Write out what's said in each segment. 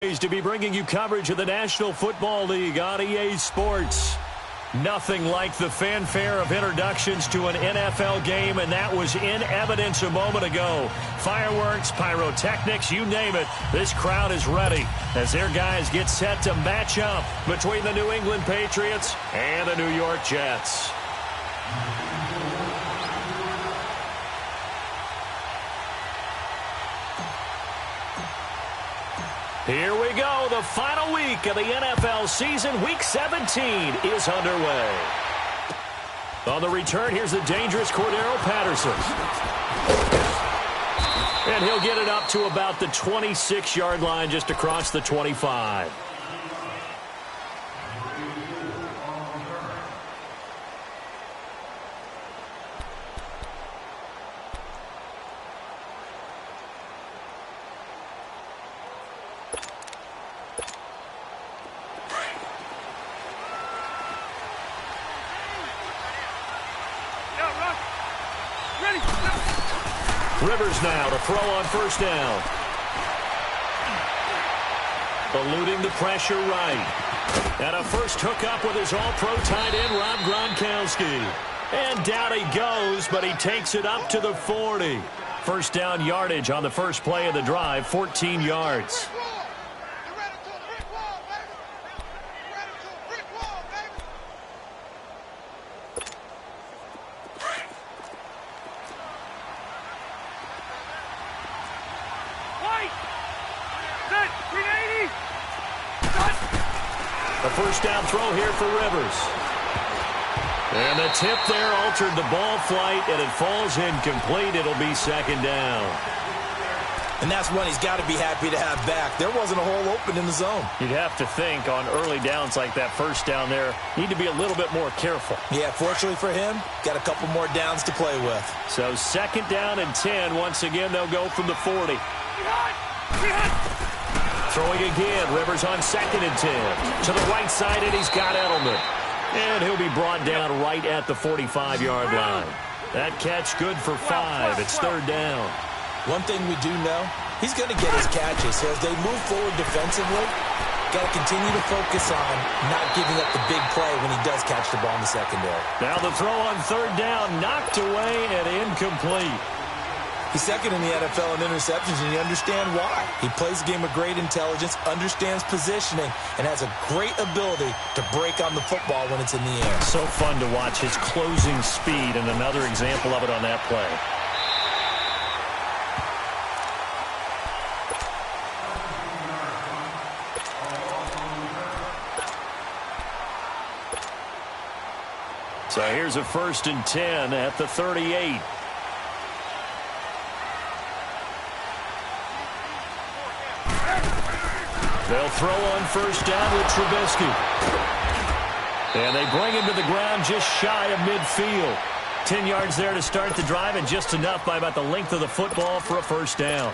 To be bringing you coverage of the National Football League on EA Sports. Nothing like the fanfare of introductions to an NFL game, and that was in evidence a moment ago. Fireworks, pyrotechnics, you name it. This crowd is ready as their guys get set to match up between the New England Patriots and the New York Jets. Here we go. The final week of the NFL season. Week 17 is underway. On the return, here's the dangerous Cordero Patterson. And he'll get it up to about the 26-yard line, just across the 25. Rivers now to throw on first down. Eluding the pressure right. And a first hookup with his all-pro tight end, Rob Gronkowski. And down he goes, but he takes it up to the 40. First down yardage on the first play of the drive, 14 yards. First down throw here for Rivers. And the tip there altered the ball flight, and it falls incomplete. It'll be second down. And that's one he's got to be happy to have back. There wasn't a hole open in the zone. You'd have to think on early downs like that first down there, need to be a little bit more careful. Yeah, fortunately for him, got a couple more downs to play with. So second down and 10. Once again, they'll go from the 40. Throwing again, Rivers on second and 10. To the right side, and he's got Edelman. And he'll be brought down right at the 45-yard line. That catch good for 5. It's third down. One thing we do know, he's going to get his catches. So as they move forward defensively, got to continue to focus on not giving up the big play when he does catch the ball in the secondary. Now the throw on third down, knocked away and incomplete. He's second in the NFL in interceptions, and you understand why. He plays a game of great intelligence, understands positioning, and has a great ability to break on the football when it's in the air. So fun to watch his closing speed, and another example of it on that play. So here's a first and 10 at the 38. They'll throw on first down with Trubisky. And they bring him to the ground just shy of midfield. 10 yards there to start the drive, and just enough by about the length of the football for a first down.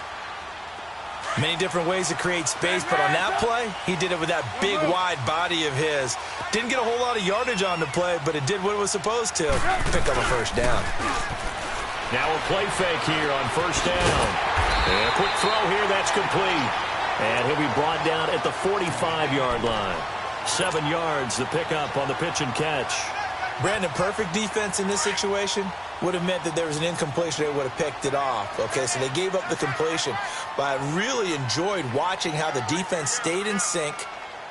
Many different ways to create space, but on that play, he did it with that big, wide body of his. Didn't get a whole lot of yardage on the play, but it did what it was supposed to. Pick up a first down. Now a play fake here on first down. And a quick throw here, that's complete. And he'll be brought down at the 45-yard line. 7 yards, the pickup on the pitch and catch. Brandon, perfect defense in this situation would have meant that there was an incompletion. They would have picked it off. Okay, so they gave up the completion. But I really enjoyed watching how the defense stayed in sync,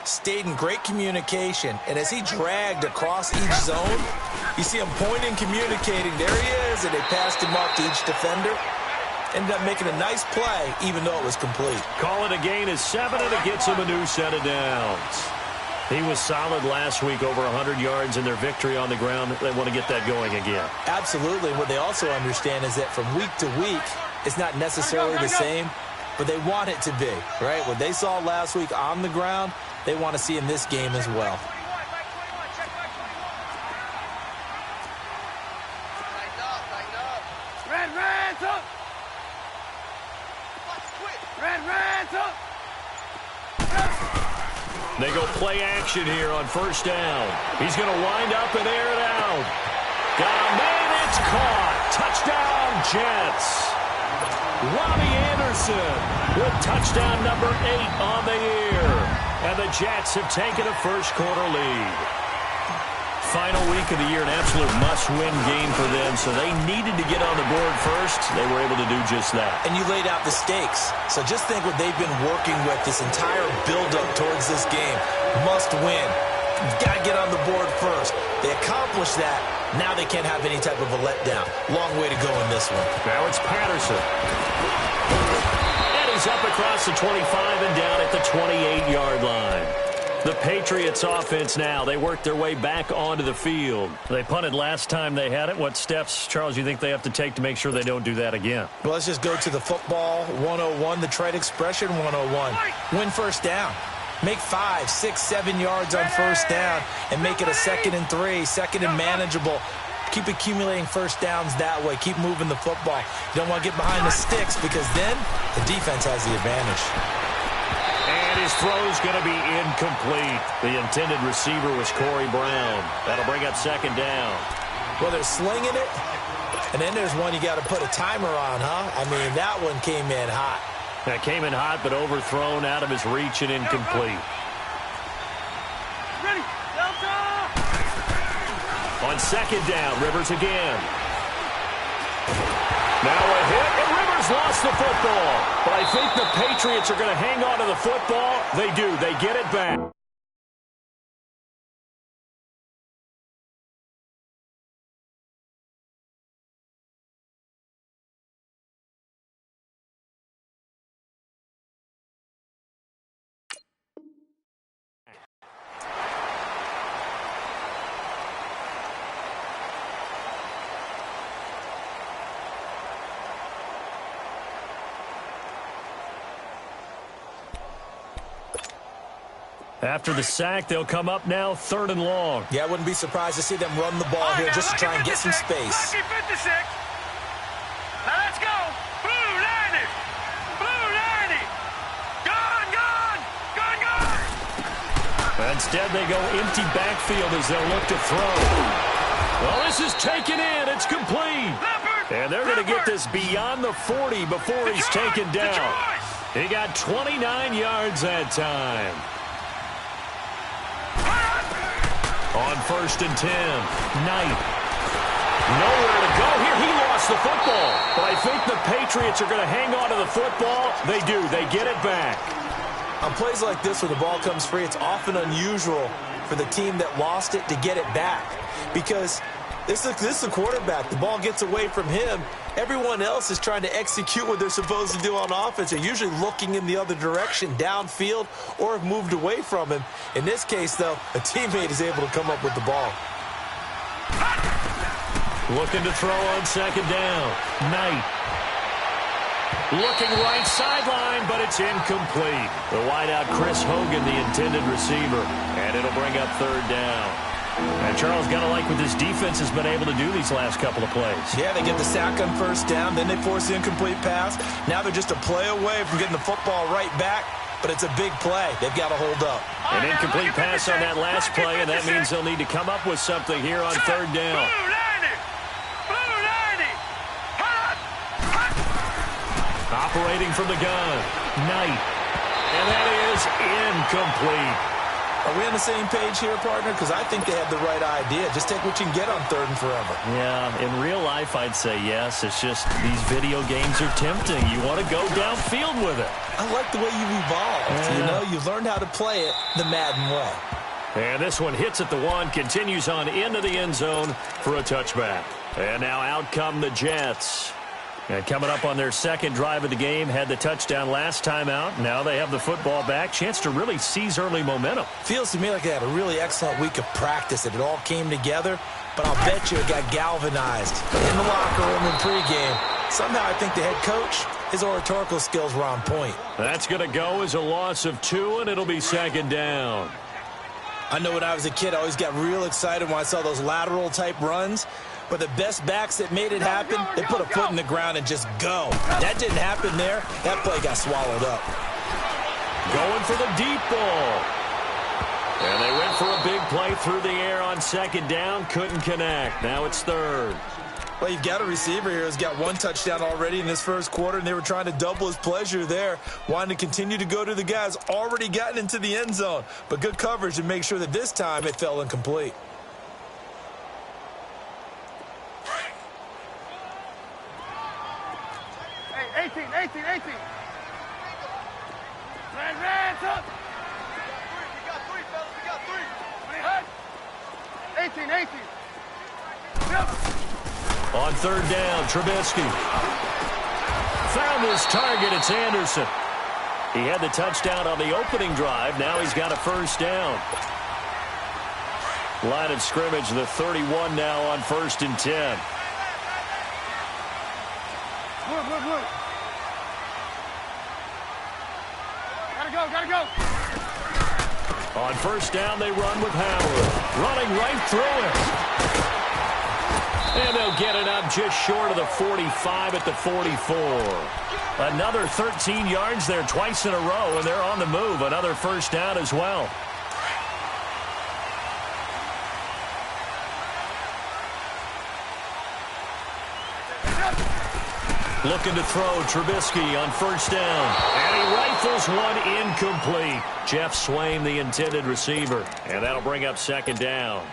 stayed in great communication. And as he dragged across each zone, you see him pointing, communicating. There he is, and they passed him off to each defender. Ended up making a nice play, even though it was complete. Call it a gain of 7, and it gets him a new set of downs. He was solid last week, over 100 yards in their victory on the ground. They want to get that going again. Absolutely. What they also understand is that from week to week, it's not necessarily the same, but they want it to be, right? What they saw last week on the ground, they want to see in this game as well. They go play action here on first down. He's going to wind up and air it out. Got a man, it's caught. Touchdown, Jets. Robbie Anderson with touchdown number 8 on the year. And the Jets have taken a first-quarter lead. Final week of the year, an absolute must-win game for them, so they needed to get on the board first. They were able to do just that. And you laid out the stakes. So just think what they've been working with this entire build-up towards this game. Must win. You've got to get on the board first. They accomplished that. Now they can't have any type of a letdown. Long way to go in this one. Now it's Patterson. And he's up across the 25 and down at the 28-yard line. The Patriots offense now, they work their way back onto the field. They punted last time they had it. What steps, Charles, you think they have to take to make sure they don't do that again? Well, let's just go to the football 101, the trite expression 101. Win first down. Make 5, 6, 7 yards on first down and make it a 2nd and 3, 2nd and manageable. Keep accumulating first downs that way. Keep moving the football. You don't want to get behind the sticks because then the defense has the advantage. And his throw's going to be incomplete. The intended receiver was Corey Brown. That'll bring up 2nd down. Well, they're slinging it, and then there's one you got to put a timer on, huh? I mean, that one came in hot. That came in hot, but overthrown out of his reach and incomplete. Ready, Delta! On 2nd down, Rivers again. Now a hit, and Rivers lost the football. But I think the Patriots are going to hang on to the football. They do. They get it back. After the sack, they'll come up now 3rd and long. Yeah, I wouldn't be surprised to see them run the ball here just to try and get some space. Lucky 56. Now let's go. Blue 90. Blue 90. Gone, gone. Gone, gone. Instead, they go empty backfield as they'll look to throw. Well, this is taken in. It's complete. And they're going to get this beyond the 40 before he's taken down. He got 29 yards that time. On 1st and 10, Knight. Nowhere to go here. He lost the football. But I think the Patriots are going to hang on to the football. They do. They get it back. On plays like this when the ball comes free, it's often unusual for the team that lost it to get it back. Because this is the quarterback. The ball gets away from him. Everyone else is trying to execute what they're supposed to do on offense. They're usually looking in the other direction, downfield, or have moved away from him. In this case, though, a teammate is able to come up with the ball. Looking to throw on 2nd down. Knight. Looking right sideline, but it's incomplete. The wideout, Chris Hogan, the intended receiver. And it'll bring up 3rd down. And Charles, got to like what this defense has been able to do these last couple of plays. Yeah, they get the sack on 1st down, then they force the incomplete pass. Now they're just a play away from getting the football right back, but it's a big play. They've got to hold up. An incomplete pass on that last play, and that means they'll need to come up with something here on 3rd down. Operating from the gun, Knight. And that is incomplete. Are we on the same page here, partner? Because I think they have the right idea. Just take what you can get on 3rd and forever. Yeah, in real life, I'd say yes. It's just these video games are tempting. You want to go downfield with it. I like the way you've evolved. Yeah. You know, you've learned how to play it the Madden way. And this one hits at the 1, continues on into the end zone for a touchback. And now out come the Jets. And coming up on their 2nd drive of the game, had the touchdown last time out. Now they have the football back. Chance to really seize early momentum. Feels to me like they had a really excellent week of practice. It all came together, but I'll bet you it got galvanized in the locker room in pregame. Somehow I think the head coach, his oratorical skills were on point. That's going to go as a loss of 2, and it'll be 2nd down. I know when I was a kid, I always got real excited when I saw those lateral-type runs. But the best backs that made it happen, they put a foot in the ground and just go. That didn't happen there. That play got swallowed up. Going for the deep ball. And they went for a big play through the air on 2nd down. Couldn't connect. Now it's 3rd. Well, you've got a receiver here who's got one touchdown already in this first quarter, and they were trying to double his pleasure there, wanting to continue to go to the guys already gotten into the end zone. But good coverage to make sure that this time it fell incomplete. Hey, 18. Red, up. We got three, fellas. We got three. 18. Yep. On third down, Trubisky. Found his target. It's Anderson. He had the touchdown on the opening drive. Now he's got a first down. Line of scrimmage, the 31 now on 1st and 10. Look. Gotta go. On first down, they run with Howard. Running right through it. And they'll get it up just short of the 45 at the 44. Another 13 yards there twice in a row, and they're on the move. Another first down as well. Looking to throw, Trubisky on first down. And he rifles one incomplete. Jeff Swain, the intended receiver. And that'll bring up second down.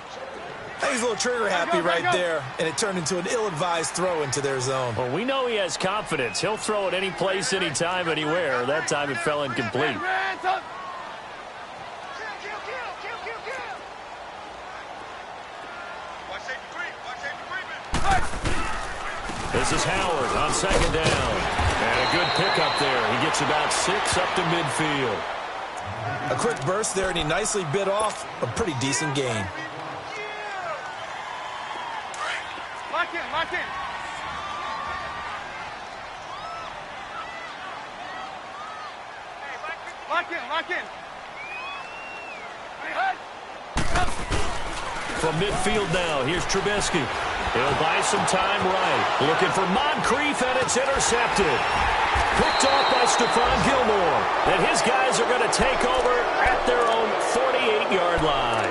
He's a little trigger happy right there, and it turned into an ill-advised throw into their zone. Well, we know he has confidence. He'll throw it any place, anytime, anywhere. That time it fell incomplete. This is Howard on second down. And a good pickup there. He gets about 6 up to midfield. A quick burst there, and he nicely bit off a pretty decent gain. Lock in. From midfield now, here's Trubisky. He'll buy some time right. Looking for Moncrief, and it's intercepted. Picked off by Stephon Gilmore. And his guys are going to take over at their own 48-yard line.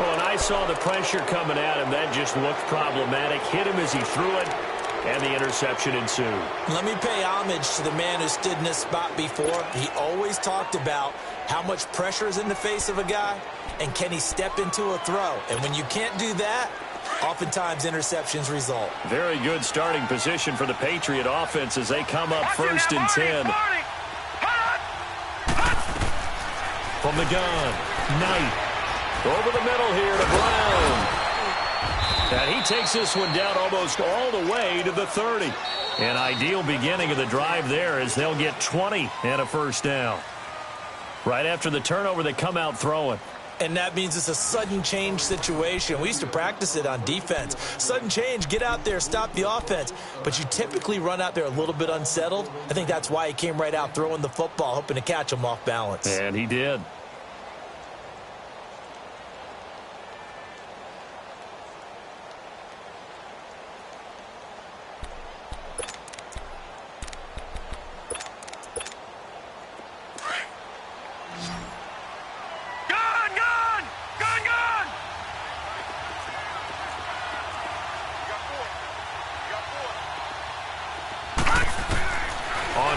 Oh, and I saw the pressure coming at him. That just looked problematic. Hit him as he threw it, and the interception ensued. Let me pay homage to the man who stood in this spot before. He always talked about how much pressure is in the face of a guy, and can he step into a throw. And when you can't do that, oftentimes interceptions result. Very good starting position for the Patriot offense as they come up 1st and 10. From the gun, Knight. Over the middle here to Brown. And he takes this one down almost all the way to the 30. An ideal beginning of the drive there as they'll get 20 and a first down. Right after the turnover, they come out throwing. And that means it's a sudden change situation. We used to practice it on defense. Sudden change, get out there, stop the offense. But you typically run out there a little bit unsettled. I think that's why he came right out throwing the football, hoping to catch him off balance. And he did.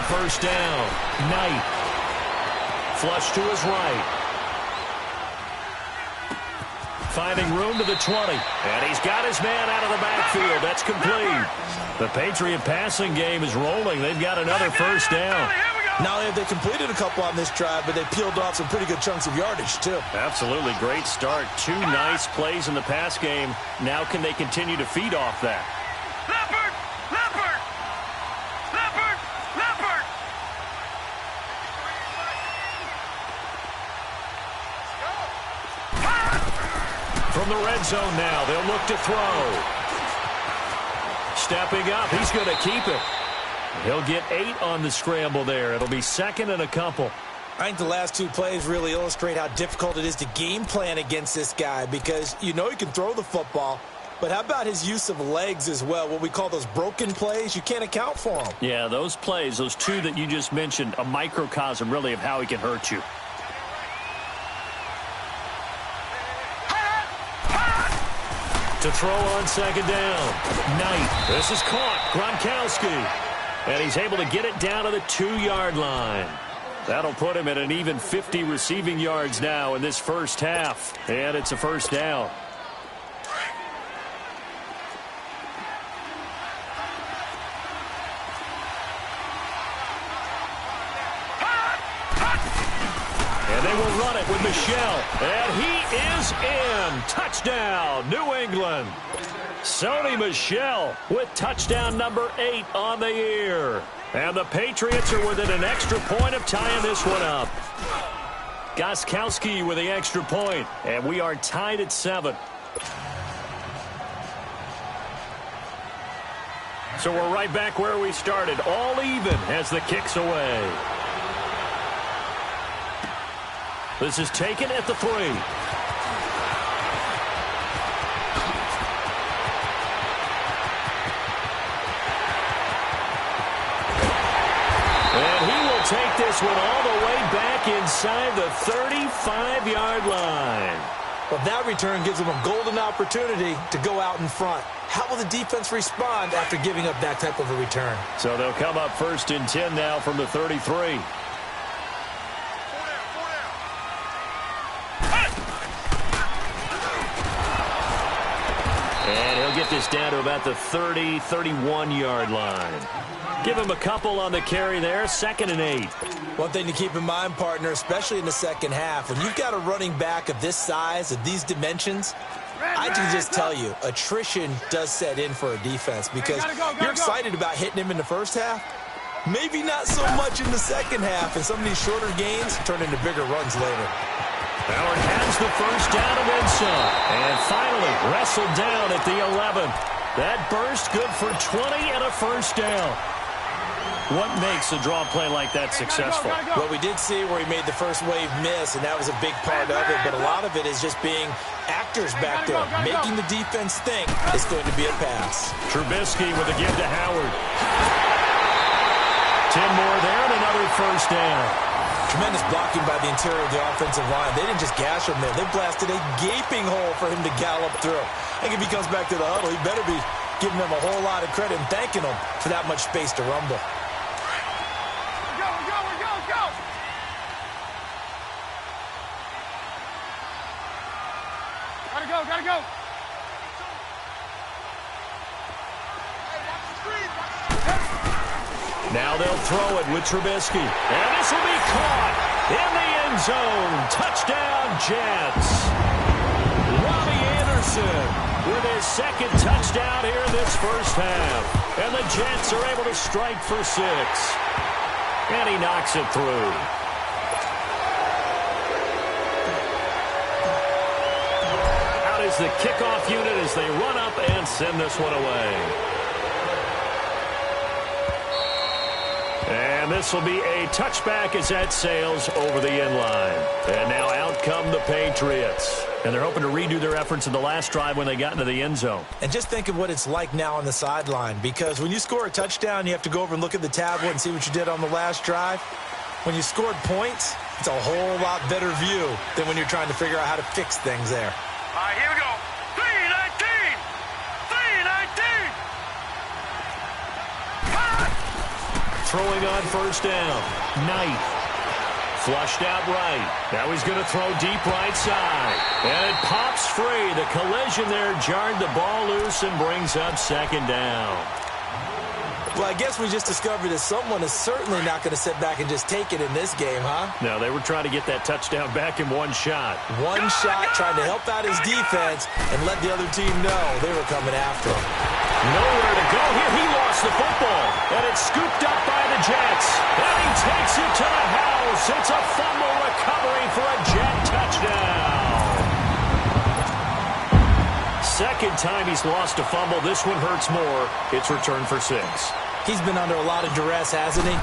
First down, Knight. Flush to his right. Finding room to the 20. And he's got his man out of the backfield. That's complete. The Patriot passing game is rolling. They've got another first down. Not only have they completed a couple on this drive, but they peeled off some pretty good chunks of yardage, too. Absolutely. Great start. 2 nice plays in the pass game. Now can they continue to feed off that? From the red zone now, they'll look to throw. Stepping up, he's going to keep it. He'll get 8 on the scramble there. It'll be 2nd and a couple. I think the last 2 plays really illustrate how difficult it is to game plan against this guy because you know he can throw the football, but how about his use of legs as well? What we call those broken plays, you can't account for them. Yeah, those plays, those 2 that you just mentioned, a microcosm really of how he can hurt you. To throw on second down. Knight. This is caught. Gronkowski. And he's able to get it down to the 2-yard line. That'll put him at an even 50 receiving yards now in this first half. And it's a first down. And they will run it with Michel. And he is in. Touchdown, New England. Sony Michel with touchdown number 8 on the year. And the Patriots are within an extra point of tying this one up. Gronkowski with the extra point. And we are tied at 7. So we're right back where we started. All even as the kick's away. This is taken at the 3. And he will take this one all the way back inside the 35-yard line. Well, that return gives them a golden opportunity to go out in front. How will the defense respond after giving up that type of a return? So they'll come up 1st and 10 now from the 33. And he'll get this down to about the 30, 31-yard line. Give him a couple on the carry there. 2nd and 8. One thing to keep in mind, partner, especially in the second half, when you've got a running back of this size, of these dimensions, I can just tell you, attrition does set in for a defense because you're excited about hitting him in the first half. Maybe not so much in the second half, and some of these shorter gains turn into bigger runs later. Howard has the first down and then some. And finally wrestled down at the 11. That burst good for 20 and a first down. What makes a draw play like that successful? Well, we did see where he made the first wave miss, and that was a big part of it. But a lot of it is just being actors back there, making the defense think it's going to be a pass. Trubisky with a give to Howard. 10 more there and another first down. Tremendous blocking by the interior of the offensive line. They didn't just gash him there. They blasted a gaping hole for him to gallop through. I think if he comes back to the huddle, he better be giving them a whole lot of credit and thanking them for that much space to rumble. Go! Gotta go! Now they'll throw it with Trubisky. And this will be caught in the end zone. Touchdown, Jets. Robbie Anderson with his 2nd touchdown here in this first half. And the Jets are able to strike for 6. And he knocks it through. Out is the kickoff unit as they run up and send this one away. And this will be a touchback as that sails over the end line. And now out come the Patriots. And they're hoping to redo their efforts in the last drive when they got into the end zone. And just think of what it's like now on the sideline, because when you score a touchdown, you have to go over and look at the tablet and see what you did on the last drive. When you scored points, it's a whole lot better view than when you're trying to figure out how to fix things there. All right, here we go. 3-19! 3-19! Throwing on first down. Knight. Flushed out right. Now he's going to throw deep right side. And it pops free. The collision there jarred the ball loose and brings up 2nd down. Well, I guess we just discovered that someone is certainly not going to sit back and just take it in this game, huh? No, they were trying to get that touchdown back in one shot. One shot, trying to help out his defense and let the other team know they were coming after him. Nowhere to go here. He lost the football. And it's scooped up by the Jets. And he takes it to the house. It's a fumble recovery for a Jet touchdown. 2nd time he's lost a fumble. This one hurts more. It's returned for 6. He's been under a lot of duress, hasn't he?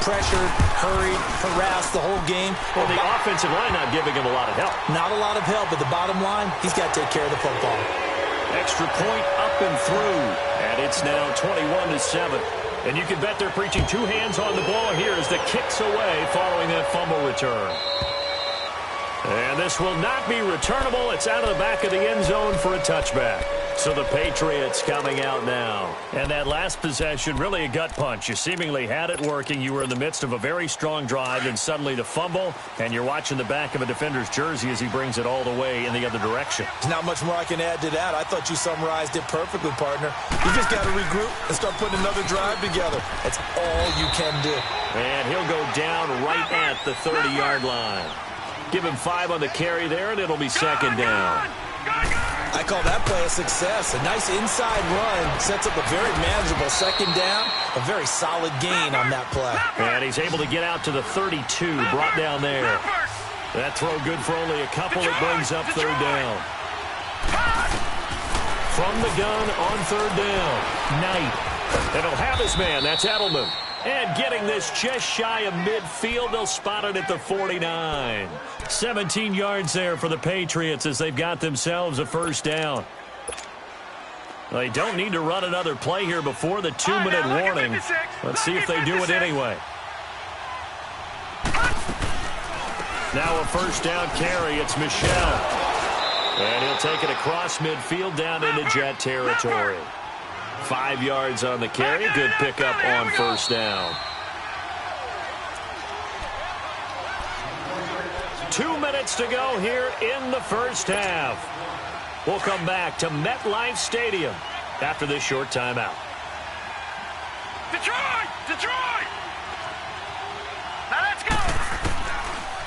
Pressured, hurried, harassed the whole game. Well, the offensive line not giving him a lot of help. Not a lot of help, but the bottom line, he's got to take care of the football. Extra point up and through. And it's now 21-7. And you can bet they're preaching 2 hands on the ball here as the kick's away following that fumble return. And this will not be returnable. It's out of the back of the end zone for a touchback. So the Patriots coming out now. And that last possession, really a gut punch. You seemingly had it working. You were in the midst of a very strong drive, and suddenly the fumble, and you're watching the back of a defender's jersey as he brings it all the way in the other direction. There's not much more I can add to that. I thought you summarized it perfectly, partner. You just got to regroup and start putting another drive together. That's all you can do. And he'll go down right at the 30-yard line. Give him 5 on the carry there, and it'll be second down. I call that play a success. A nice inside run sets up a very manageable second down. A very solid gain on that play. And he's able to get out to the 32, brought down there. That throw good for only a couple. It brings up third down. From the gun on third down, Knight. And he'll have his man. That's Edelman. And getting this just shy of midfield, they'll spot it at the 49. 17 yards there for the Patriots as they've got themselves a first down. They don't need to run another play here before the 2-minute warning. Let's see if they do it anyway. Now a first down carry. It's Michel. And he'll take it across midfield down into Jet territory. 5 yards on the carry. Good pickup on first down. 2 minutes to go here in the first half. We'll come back to MetLife Stadium after this short timeout. Detroit! Detroit! Now let's go!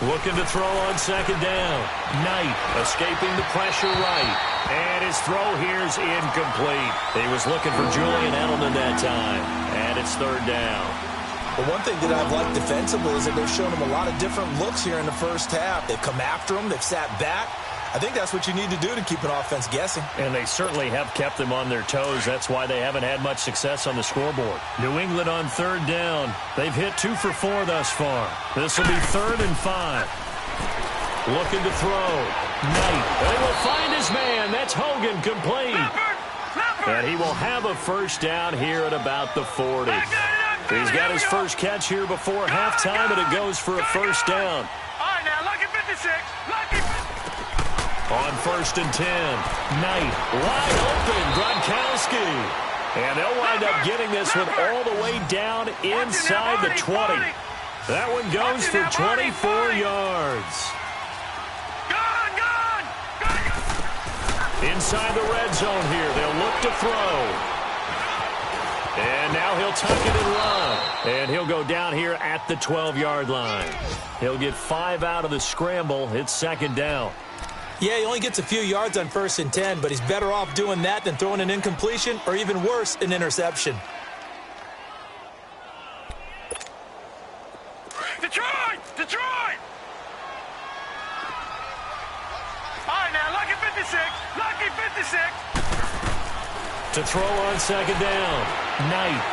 Looking to throw on second down. Knight escaping the pressure right. And his throw here's incomplete. He was looking for Julian Edelman that time. And it's third down. But one thing that I've liked defensively is that they've shown him a lot of different looks here in the first half. They've come after him. They've sat back. I think that's what you need to do to keep an offense guessing. And they certainly have kept them on their toes. That's why they haven't had much success on the scoreboard. New England on third down. They've hit 2 for 4 thus far. This will be 3rd and 5. Looking to throw. Knight. They will find his man. That's Hogan, complete. And he will have a first down here at about the 40. He's got his first catch here before halftime, and it goes for a first down. All right, now, lucky 56. Lucky. On 1st and 10, Knight wide open, Gronkowski. And they'll wind up getting this one all the way down inside the 20. That one goes for 24 yards. Inside the red zone here, they'll look to throw. And now he'll tuck it and run. And he'll go down here at the 12-yard line. He'll get 5 out of the scramble. It's second down. Yeah, he only gets a few yards on 1st and 10, but he's better off doing that than throwing an incompletion or even worse, an interception. Detroit! Detroit! All right, now, lucky 56. Lucky 56. To throw on second down, Knight.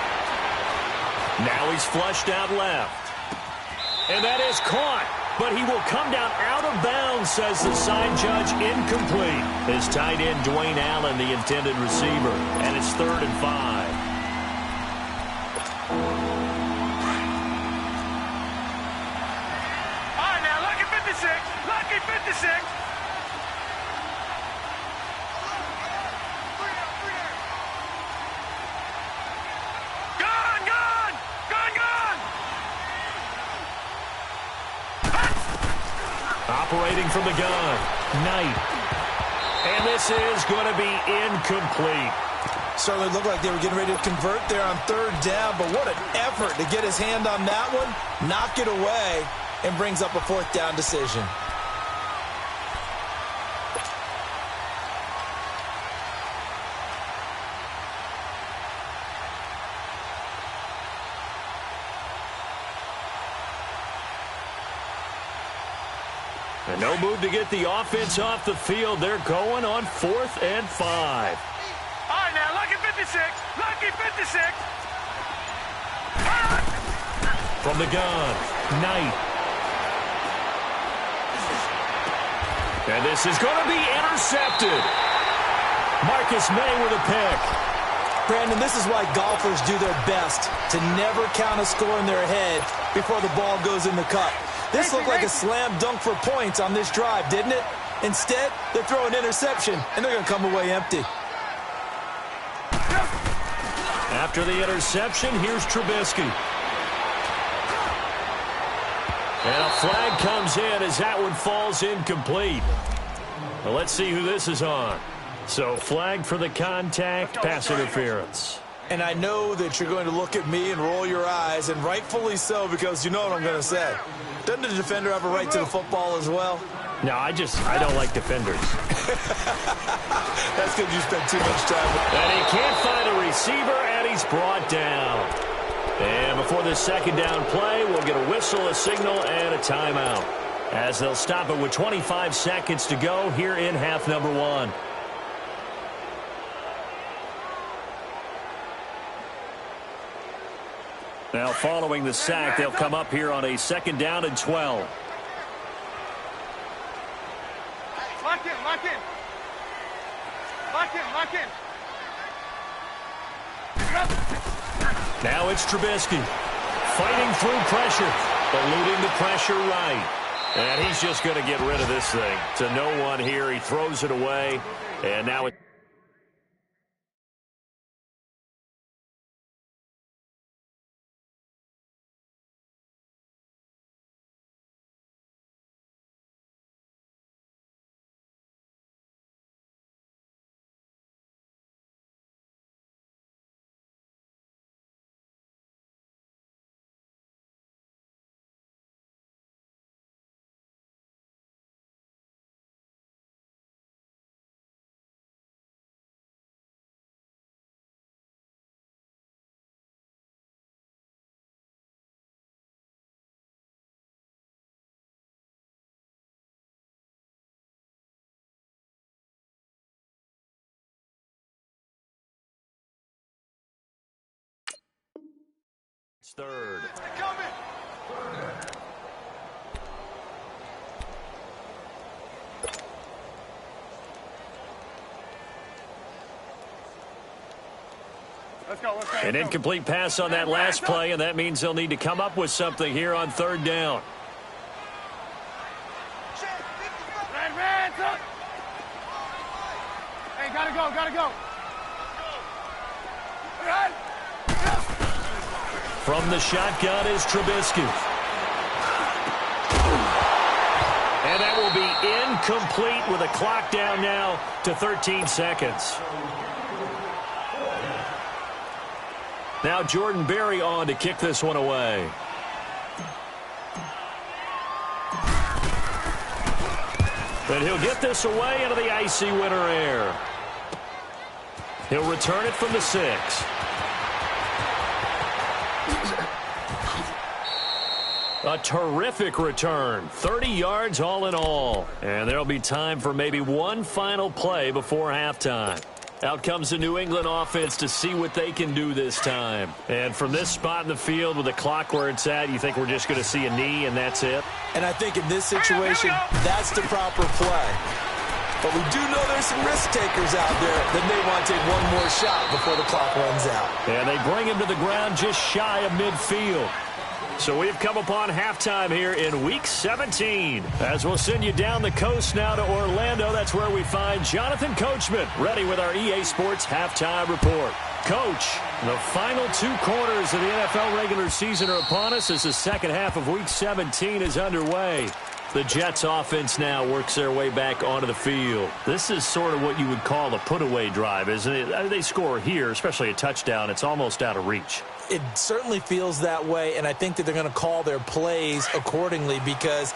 Now he's flushed out left. And that is caught. But he will come down out of bounds, says the side judge, incomplete. His tight end, Dwayne Allen, the intended receiver. And it's 3rd and 5. All right, now, lucky 56. Lucky 56. Operating from the gun, Knight. And this is going to be incomplete. Certainly looked like they were getting ready to convert there on 3rd down, but what an effort to get his hand on that one, knock it away, and brings up a 4th down decision. And no move to get the offense off the field. They're going on 4th and 5. All right, now, lucky 56. Lucky 56. From the gun, Knight. And this is going to be intercepted. Marcus May with a pick. Brandon, this is why golfers do their best to never count a score in their head before the ball goes in the cup. This looked like a slam dunk for points on this drive, didn't it? Instead, they throw an interception, and they're going to come away empty. After the interception, here's Trubisky. And a flag comes in as that one falls incomplete. Well, let's see who this is on. So flag for the contact, pass interference. And I know that you're going to look at me and roll your eyes, and rightfully so, because you know what I'm going to say. Doesn't the defender have a right to the football as well? No, I don't like defenders. That's because you spent too much time with. And he can't find a receiver, and he's brought down. And before this second down play, we'll get a whistle, a signal, and a timeout, as they'll stop it with 25 seconds to go here in half number 1. Now, following the sack, they'll come up here on a second down and 12. Lock in, lock in. Lock in, lock in. Now it's Trubisky fighting through pressure, eluding the pressure right. And he's just going to get rid of this thing to no one here. He throws it away, and now it's third. Let's go, let's go. An incomplete pass on that last play, and that means they'll need to come up with something here on third down. Red, up. Hey, gotta go, gotta go. Run. From the shotgun is Trubisky. And that will be incomplete with a clock down now to 13 seconds. Now Jordan Berry on to kick this one away. And he'll get this away into the icy winter air. He'll return it from the 6. A terrific return, 30 yards all in all. And there'll be time for maybe one final play before halftime. Out comes the New England offense to see what they can do this time. And from this spot in the field with the clock where it's at, you think we're just going to see a knee and that's it? And I think in this situation, that's the proper play. But we do know there's some risk takers out there that may want to take one more shot before the clock runs out. And they bring him to the ground just shy of midfield. So we've come upon halftime here in Week 17. As we'll send you down the coast now to Orlando, that's where we find Jonathan Coachman ready with our EA Sports Halftime Report. Coach, the final 2 quarters of the NFL regular season are upon us as the second half of Week 17 is underway. The Jets offense now works their way back onto the field. This is sort of what you would call a put-away drive, isn't it? They score here, especially a touchdown. It's almost out of reach. It certainly feels that way, and I think that they're going to call their plays accordingly because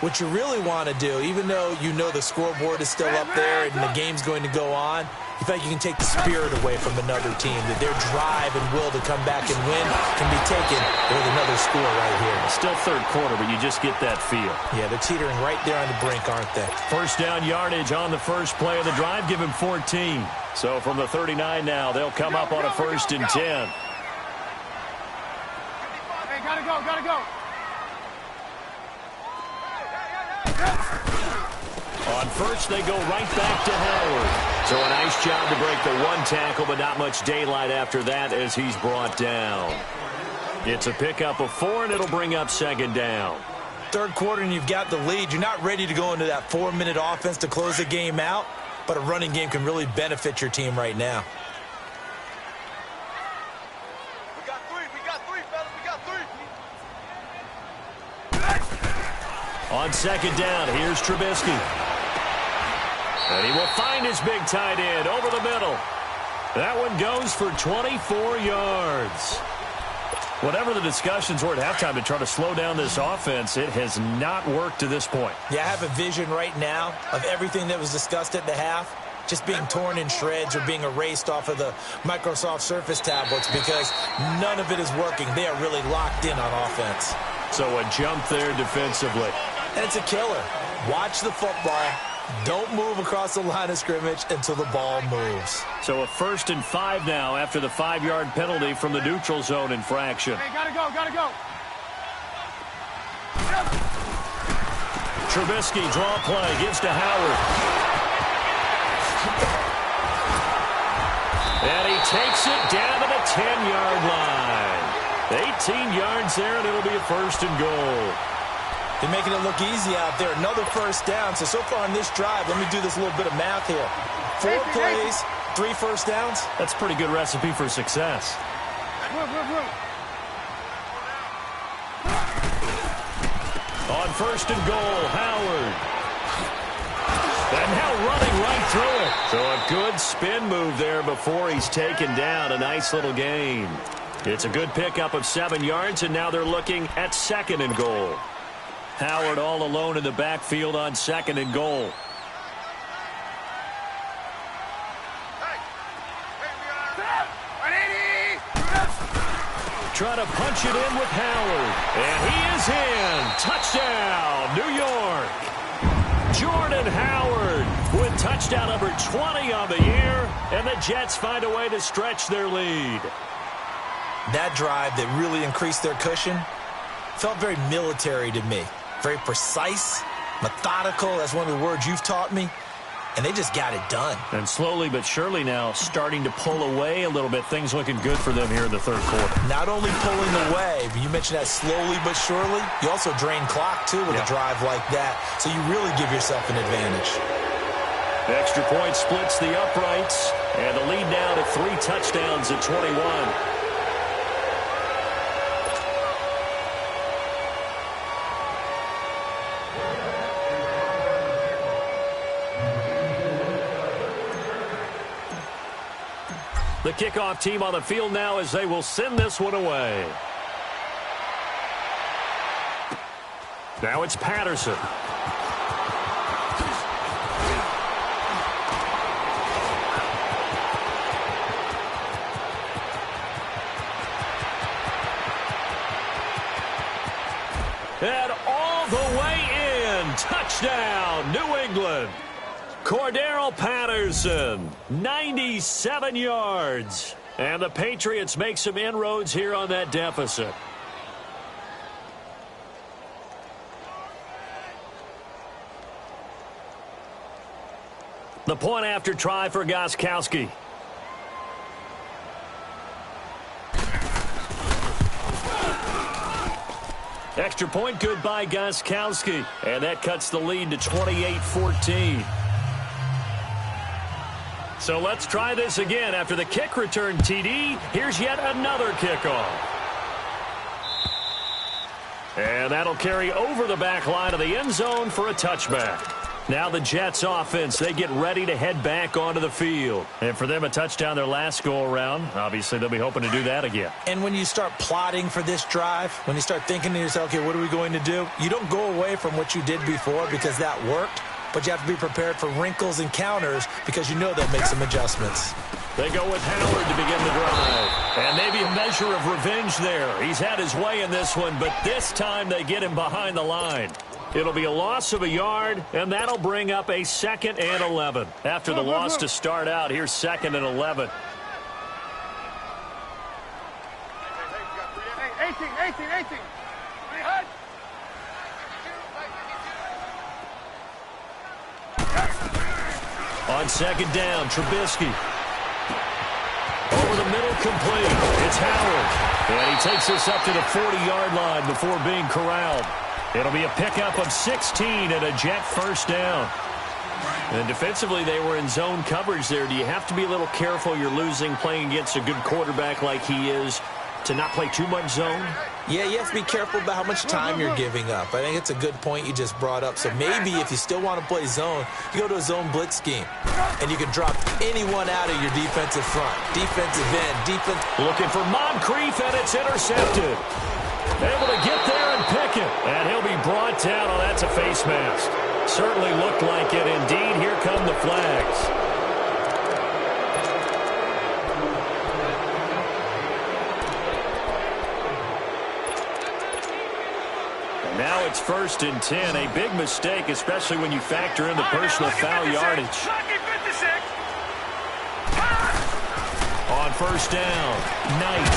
what you really want to do, even though you know the scoreboard is still up there and the game's going to go on, you think you can take the spirit away from another team, that their drive and will to come back and win can be taken with another score right here. Still third quarter, but you just get that feel. Yeah, they're teetering right there on the brink, aren't they? First down yardage on the first play of the drive, give him 14. So from the 39 now, they'll come up on a 1st and 10. Hey, gotta go, gotta go. On first, they go right back to Howard. So a nice job to break the 1 tackle, but not much daylight after that as he's brought down. It's a pickup of 4, and it'll bring up 2nd down. Third quarter, and you've got the lead. You're not ready to go into that 4-minute offense to close the game out, but a running game can really benefit your team right now. On second down, here's Trubisky. And he will find his big tight end over the middle. That one goes for 24 yards. Whatever the discussions were at halftime to try to slow down this offense, it has not worked to this point. Yeah, I have a vision right now of everything that was discussed at the half just being torn in shreds or being erased off of the Microsoft Surface tablets because none of it is working. They are really locked in on offense. So a jump there defensively. And it's a killer. Watch the football. Don't move across the line of scrimmage until the ball moves. So a 1st and 5 now after the 5-yard penalty from the neutral zone infraction. Hey, gotta go, gotta go. Trubisky draw play, gives to Howard. And he takes it down to the 10-yard line. 18 yards there, and it'll be a 1st and goal. They're making it look easy out there. Another 1st down. So far on this drive, let me do this little bit of math here. 4 plays, 3 1st downs. That's a pretty good recipe for success. On 1st and goal, Howard. And now running right through it. So a good spin move there before he's taken down. A nice little gain. It's a good pickup of 7 yards, and now they're looking at 2nd and goal. Howard all alone in the backfield on 2nd and goal. Trying to punch it in with Howard. And he is in. Touchdown, New York. Jordan Howard with touchdown number 20 on the year. And the Jets find a way to stretch their lead. That drive that really increased their cushion felt very military to me. Very precise, methodical. That's one of the words you've taught me. And they just got it done. And slowly but surely now starting to pull away a little bit. Things looking good for them here in the 3rd quarter. Not only pulling away, but you mentioned that slowly but surely. You also drain clock, too, with a drive like that. So you really give yourself an advantage. The extra point splits the uprights. And the lead now to 3 touchdowns at 21. The kickoff team on the field now as they will send this one away. Now it's Patterson. And all the way in. Touchdown, New England. Cordero Patterson, 97 yards. And the Patriots make some inroads here on that deficit. The point after try for Gostkowski. Extra point good by Gostkowski. And that cuts the lead to 28-14. So let's try this again. After the kick return TD, here's yet another kickoff. And that'll carry over the back line of the end zone for a touchback. Now the Jets offense, they get ready to head back onto the field. And for them, a touchdown their last go-around. Obviously, they'll be hoping to do that again. And when you start plotting for this drive, when you start thinking to yourself, okay, what are we going to do? You don't go away from what you did before because that worked. But you have to be prepared for wrinkles and counters because you know they'll make some adjustments. They go with Howard to begin the drive. And maybe a measure of revenge there. He's had his way in this one, but this time they get him behind the line. It'll be a loss of a yard, and that'll bring up a 2nd and 11. After the loss to start out, here's 2nd and 11. 18. On 2nd down, Trubisky. Over the middle, complete. It's Howard. And he takes this up to the 40-yard line before being corralled. It'll be a pickup of 16 and a Jet 1st down. And defensively, they were in zone coverage there. Do you have to be a little careful? You're losing playing against a good quarterback like he is to not play too much zone? Yeah, you have to be careful about how much time you're giving up. I think it's a good point you just brought up. So maybe if you still want to play zone, you go to a zone blitz scheme, and you can drop anyone out of your defensive front. Defensive end, defense. Looking for Moncrief, and it's intercepted. Able to get there and pick it. And he'll be brought down. Oh, that's a face mask. Certainly looked like it. Indeed, here come the flags. Now it's 1st and 10. A big mistake, especially when you factor in the personal foul yardage. On 1st down, Knight.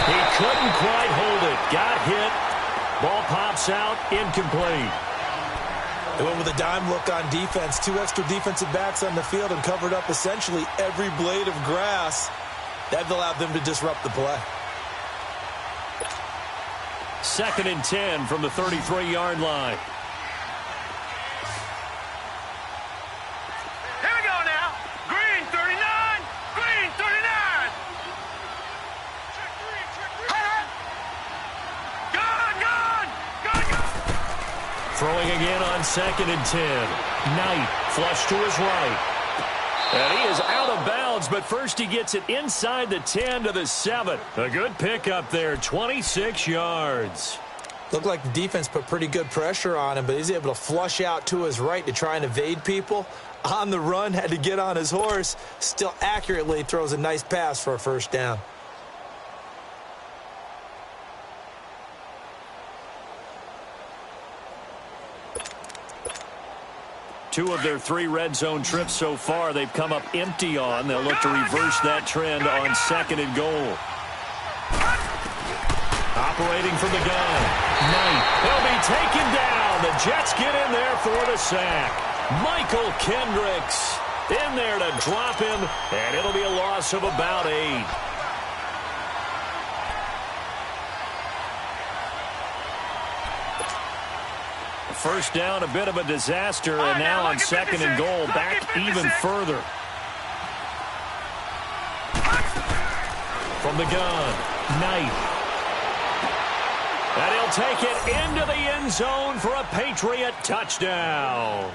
He couldn't quite hold it. Got hit. Ball pops out. Incomplete. They went with a dime look on defense. 2 extra defensive backs on the field and covered up essentially every blade of grass. That allowed them to disrupt the play. 2nd and 10 from the 33-yard line. Here we go now. Green 39. Green 39. Check three. Gun. Throwing again on 2nd and 10. Knight flush to his right. And he is out of bounds, but first he gets it inside the 10 to the 7. A good pickup there, 26 yards. Looked like the defense put pretty good pressure on him, but he's able to flush out to his right to try and evade people. On the run, had to get on his horse. Still accurately throws a nice pass for a 1st down. Two of their 3 red zone trips so far, they've come up empty on. They'll look to reverse that trend on 2nd and goal. Operating from the gun. Knight. He'll be taken down. The Jets get in there for the sack. Michael Kendricks in there to drop him, and it'll be a loss of about 8. First down, a bit of a disaster, and now on 2nd and goal, back even further. From the gun, Knight. And he'll take it into the end zone for a Patriot touchdown.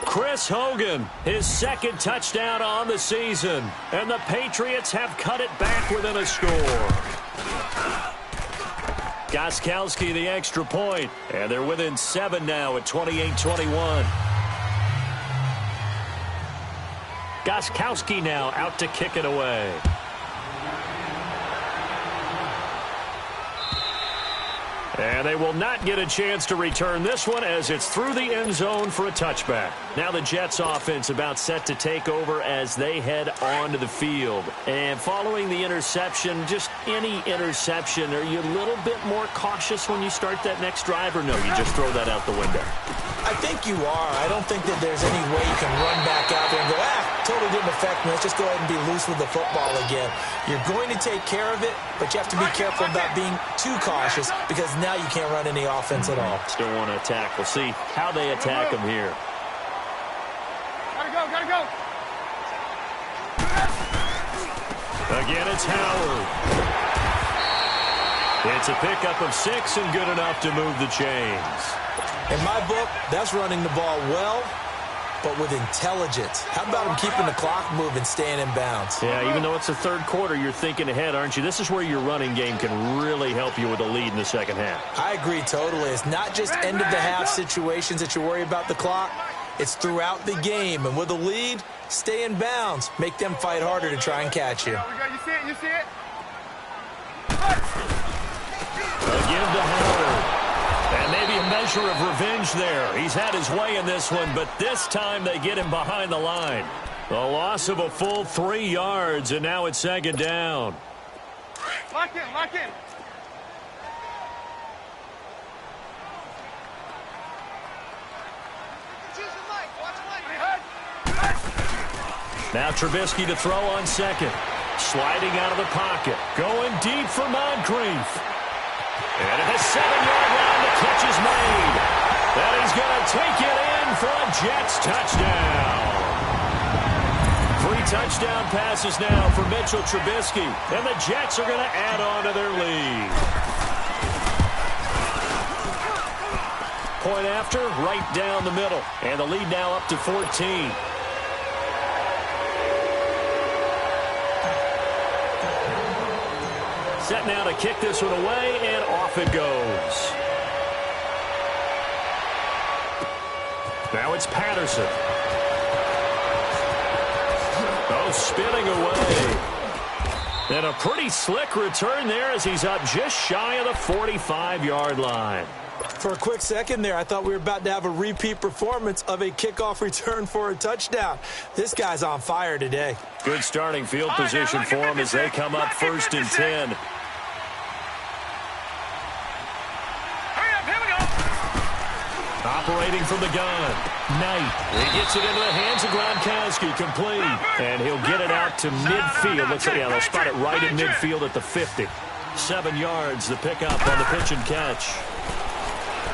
Chris Hogan, his 2nd touchdown on the season, and the Patriots have cut it back within a score. Gostkowski the extra point, and they're within 7 now at 28-21. Gostkowski now out to kick it away. And they will not get a chance to return this one as it's through the end zone for a touchback. Now the Jets offense about set to take over as they head onto the field. And following the interception, just any interception, are you a little bit more cautious when you start that next drive, or no, you just throw that out the window? I think you are. I don't think that there's any way you can run back out there and go, totally didn't affect me. Let's just go ahead and be loose with the football again. You're going to take care of it, but you have to be careful about being too cautious because now you can't run any offense at all. Still want to attack. We'll see how they attack him here. Gotta go. Again, it's Howard. It's a pickup of 6 and good enough to move the chains. In my book, that's running the ball well, but with intelligence. How about him keeping the clock moving, staying in bounds? Yeah, even though it's the 3rd quarter, you're thinking ahead, aren't you? This is where your running game can really help you with a lead in the 2nd half. I agree totally. It's not just end-of-the-half situations that you worry about the clock. It's throughout the game. And with a lead, stay in bounds. Make them fight harder to try and catch you. You see it? Again to Howard. And maybe a measure of revenge there. He's had his way in this one, but this time they get him behind the line. A loss of a full 3 yards, and now it's 2nd down. Lock in. Now Trubisky to throw on 2nd. Sliding out of the pocket. Going deep for Moncrief. And at the 7-yard line, the catch is made. And he's going to take it in for a Jets touchdown. 3 touchdown passes now for Mitchell Trubisky. And the Jets are going to add on to their lead. point after, right down the middle. And the lead now up to 14. Set now to kick this one away, and off it goes. Now it's Patterson. Oh, spinning away. And a pretty slick return there as he's up just shy of the 45-yard line. For a quick second there, I thought we were about to have a repeat performance of a kickoff return for a touchdown. This guy's on fire today. Good starting field position for him as they come up 1st and 10. Operating from the gun. Knight. He gets it into the hands of Gronkowski. Complete. And he'll get it out to midfield. They'll spot it right in midfield at the 50. 7 yards, the pickup on the pitch and catch.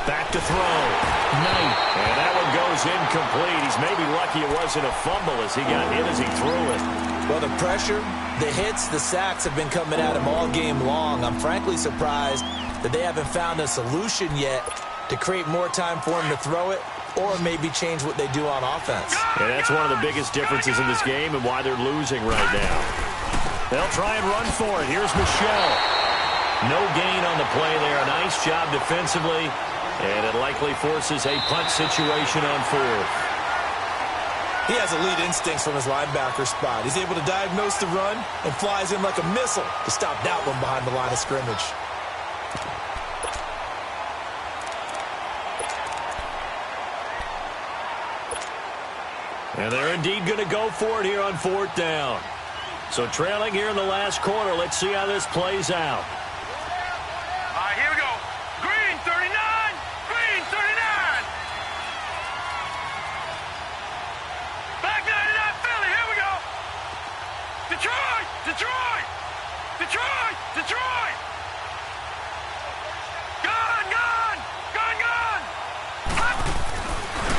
Back to throw. Knight. And that one goes incomplete. He's maybe lucky it wasn't a fumble as he got hit as he threw it. Well, the pressure, the hits, the sacks have been coming at him all game long. I'm frankly surprised that they haven't found a solution yet to create more time for him to throw it or maybe change what they do on offense. And that's one of the biggest differences in this game and why they're losing right now. They'll try and run for it. Here's Michelle. No gain on the play there. A nice job defensively, and it likely forces a punt situation on 4th. He has elite instincts from his linebacker spot. He's able to diagnose the run and flies in like a missile to stop that one behind the line of scrimmage. And they're indeed going to go for it here on 4th down. So trailing here in the last quarter. Let's see how this plays out. All right, here we go. Green 39. Green 39. Back 99 Philly. Here we go. Detroit. Detroit. Detroit. Detroit. Gone. Gone. Gone. Gone.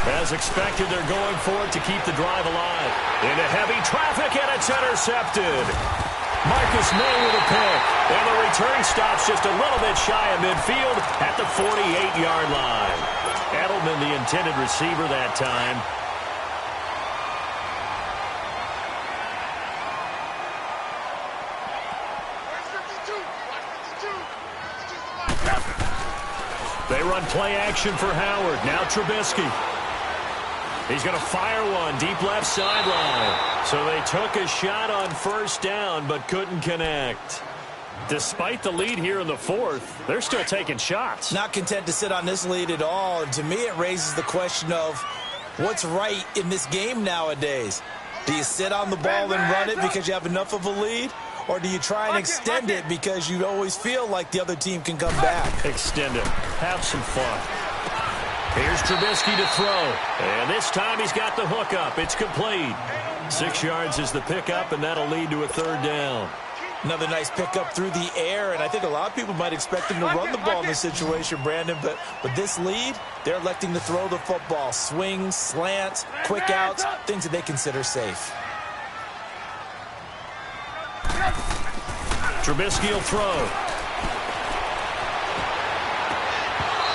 As expected, they're going for it to keep the drive alive. Into heavy traffic, and it's intercepted. Marcus May with a pick. And the return stops just a little bit shy of midfield at the 48-yard line. Edelman, the intended receiver that time. They run play action for Howard. Now Trubisky. He's going to fire one deep left sideline. So they took a shot on 1st down but couldn't connect. Despite the lead here in the 4th, they're still taking shots. Not content to sit on this lead at all. And to me, it raises the question of what's right in this game nowadays. Do you sit on the ball and run it because you have enough of a lead? Or do you try and extend it because you always feel like the other team can come back? Extend it. Have some fun. Here's Trubisky to throw. And this time he's got the hook up. It's complete. 6 yards is the pickup, and that'll lead to a 3rd down. Another nice pickup through the air, and I think a lot of people might expect him to run the ball in this situation, Brandon, but with this lead, they're electing to throw the football. Swings, slants, quick outs, things that they consider safe. Trubisky will throw.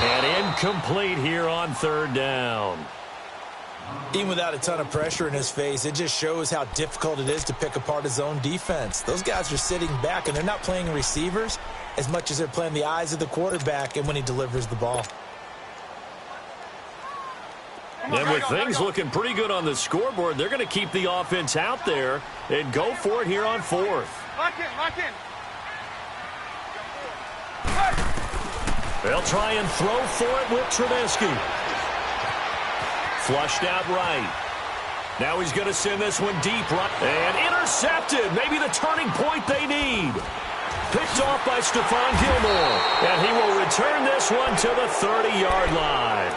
And incomplete here on 3rd down. Even without a ton of pressure in his face, it just shows how difficult it is to pick apart his own defense. Those guys are sitting back, and they're not playing receivers as much as they're playing the eyes of the quarterback and when he delivers the ball. And with things looking pretty good on the scoreboard, they're going to keep the offense out there and go for it here on 4th. Lock in. Lock in. They'll try and throw for it with Trubisky. Flushed out right. Now he's going to send this one deep right. And intercepted. Maybe the turning point they need. Picked off by Stephon Gilmore. And he will return this one to the 30-yard line.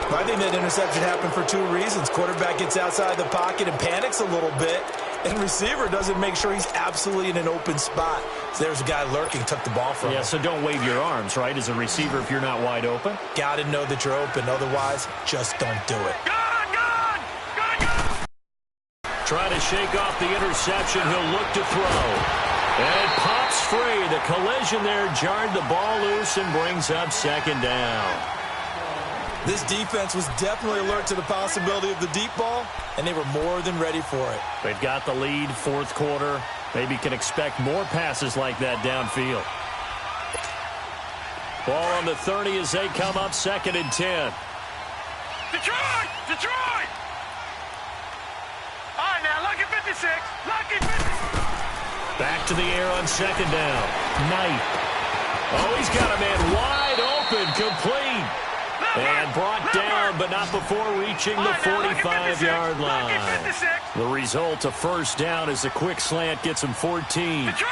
I think that interception happened for 2 reasons. Quarterback gets outside the pocket and panics a little bit. And receiver doesn't make sure he's absolutely in an open spot. So there's a guy lurking, took the ball from him. Yeah, so don't wave your arms, right, as a receiver if you're not wide open? Got to know that you're open. Otherwise, just don't do it. Gone. Gone. Gone. Gone. Try to shake off the interception. He'll look to throw. And it pops free. The collision there jarred the ball loose and brings up 2nd down. This defense was definitely alert to the possibility of the deep ball, and they were more than ready for it. They've got the lead, fourth quarter. Maybe can expect more passes like that downfield. Ball on the 30 as they come up, 2nd and 10. Detroit! Detroit! All right, now, lucky 56. Lucky 56. Back to the air on 2nd down. Knight. Oh, he's got a man wide open, complete. And brought down, but not before reaching the 45-yard line. The result, a first down, as a quick slant gets him 14. Detroit!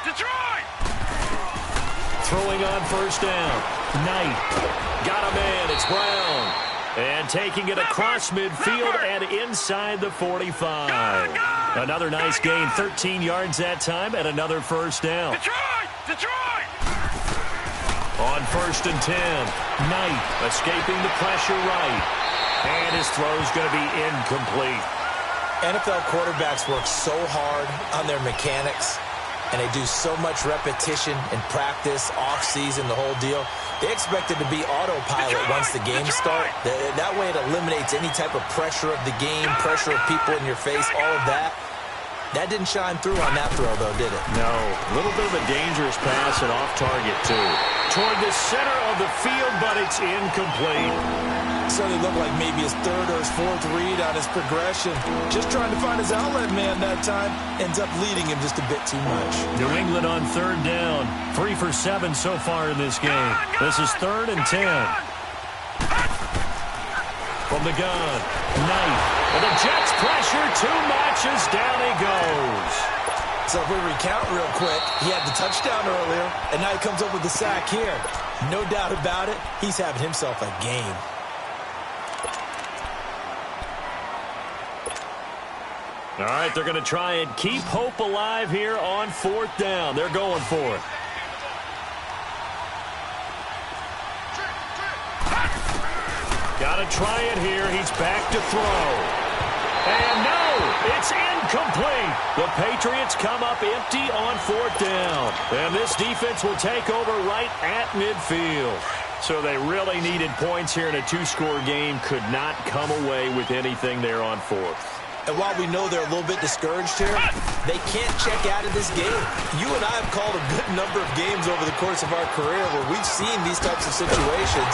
Detroit! Throwing on first down. Knight. Got a man. It's Brown. And taking it across midfield and inside the 45. Another nice gain, 13 yards that time, and another first down. Detroit! Detroit! On 1st and 10, Knight escaping the pressure right. And his throw's going to be incomplete. NFL quarterbacks work so hard on their mechanics, and they do so much repetition and practice, off-season, the whole deal. They expect it to be autopilot once the games start. That way it eliminates any type of pressure of the game, pressure of people in your face, all of that. That didn't shine through on that throw, though, did it? No. A little bit of a dangerous pass and off target, too. Toward the center of the field, but it's incomplete. Certainly looked like maybe his 3rd or his 4th read on his progression. Just trying to find his outlet man that time. Ends up leading him just a bit too much. New England on 3rd down. 3 for 7 so far in this game. This is 3rd and 10. From the gun, Knight. And the Jets pressure too much as down he goes. So if we recount real quick, he had the touchdown earlier, and now he comes up with the sack here. No doubt about it, he's having himself a game. All right, they're going to try and keep hope alive here on 4th down. They're going for it. Got to try it here. He's back to throw. And no, it's incomplete. The Patriots come up empty on 4th down. And this defense will take over right at midfield. So they really needed points here in a 2-score game. Could not come away with anything there on 4th. And while we know they're a little bit discouraged here, they can't check out of this game. You and I have called a good number of games over the course of our career where we've seen these types of situations.